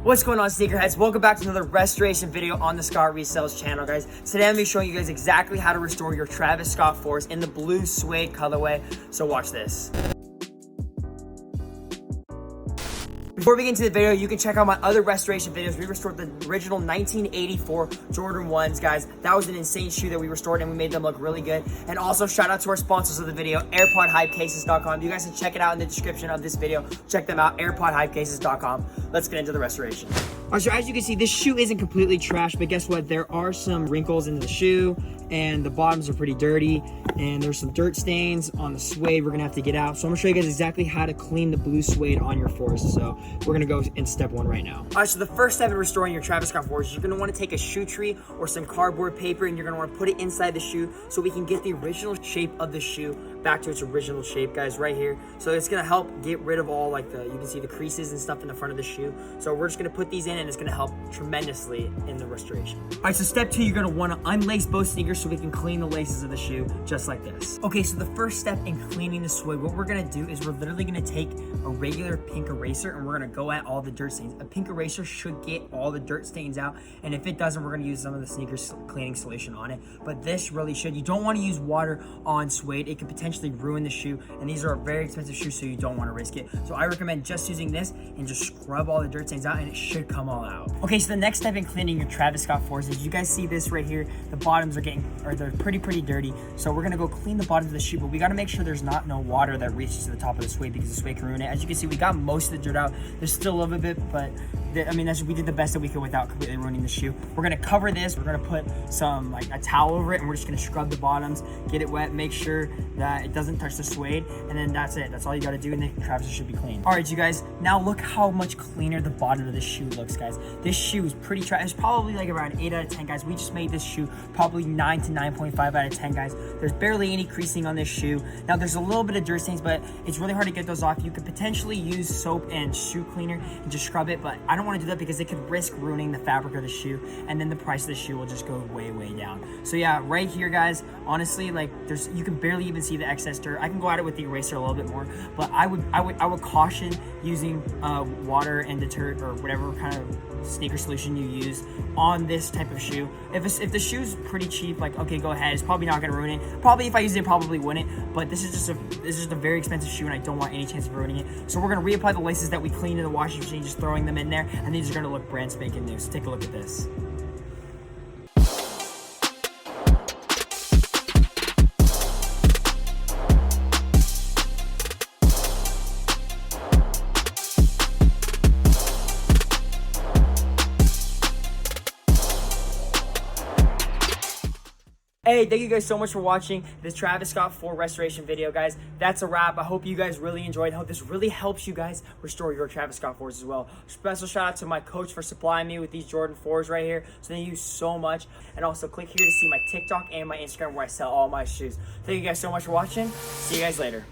What's going on, sneakerheads? Welcome back to another restoration video on the Scott Resells channel, guys. Today I'm going to be showing you guys exactly how to restore your Travis Scott 4s in the blue suede colorway. So watch this. Before we get into the video, you can check out my other restoration videos. We restored the original 1984 Jordan 1s, guys. That was an insane shoe that we restored and we made them look really good. And also shout out to our sponsors of the video, AirPodHypeCases.com. You guys can check it out in the description of this video. Check them out, AirPodHypeCases.com. Let's get into the restoration. All right, so as you can see, this shoe isn't completely trashed, but guess what? There are some wrinkles in the shoe and the bottoms are pretty dirty and there's some dirt stains on the suede we're gonna have to get out. So I'm gonna show you guys exactly how to clean the blue suede on your 4s. So we're gonna go in step one right now. All right, so the first step in restoring your Travis Scott 4s is you're gonna wanna take a shoe tree or some cardboard paper and you're gonna wanna put it inside the shoe so we can get the original shape of the shoe back to its original shape, guys, right here. So it's gonna help get rid of all like you can see the creases and stuff in the front of the shoe. So we're just gonna put these in and it's gonna help tremendously in the restoration. All right, so step two, you're gonna wanna unlace both sneakers so we can clean the laces of the shoe just like this. Okay, so the first step in cleaning the suede, what we're gonna do is we're literally gonna take a regular pink eraser and we're gonna go at all the dirt stains. A pink eraser should get all the dirt stains out, and if it doesn't, we're gonna use some of the sneakers cleaning solution on it. But this really should. You don't wanna use water on suede. It could potentially ruin the shoe, and these are very expensive shoes, so you don't wanna risk it. So I recommend just using this and just scrub all the dirt stains out and it should come all out. Okay, so the next step in cleaning your Travis Scott 4s is you guys see this right here. The bottoms are they're pretty dirty. So we're gonna go clean the bottoms of the shoe, but we gotta make sure there's no water that reaches to the top of the suede because the suede can ruin it. As you can see, we got most of the dirt out. There's still a little bit, but we did the best that we could without completely ruining the shoe. We're gonna cover this. We're gonna put some a towel over it, and we're just gonna scrub the bottoms, get it wet, make sure that it doesn't touch the suede, and then that's it. That's all you gotta do, and then Travis should be clean. All right, you guys. Now look how much cleaner the bottom of the shoe looks, guys. This shoe is pretty trash. It's probably like around 8 out of 10, guys. We just made this shoe probably 9 to 9.5 out of 10, guys. There's barely any creasing on this shoe. Now there's a little bit of dirt stains, but it's really hard to get those off. You could potentially use soap and shoe cleaner and just scrub it, but I don't want to do that because it could risk ruining the fabric of the shoe, and then the price of the shoe will just go way down. So yeah, right here, guys, honestly, you can barely even see the excess dirt. I can go at it with the eraser a little bit more, but I would caution using water and detergent or whatever kind of sneaker solution you use on this type of shoe. If the shoe's pretty cheap, okay, go ahead. It's probably not gonna ruin it. Probably if I used it, probably wouldn't. But this is just a very expensive shoe, and I don't want any chance of ruining it. So we're gonna reapply the laces that we cleaned in the washing machine, just throwing them in there, and these are gonna look brand spanking new. So take a look at this. Hey, thank you guys so much for watching this Travis Scott 4 restoration video, guys. That's a wrap. I hope you guys really enjoyed. I hope this really helps you guys restore your Travis Scott 4s as well. Special shout out to my coach for supplying me with these Jordan 4s right here. So thank you so much. And also click here to see my TikTok and my Instagram where I sell all my shoes. Thank you guys so much for watching. See you guys later.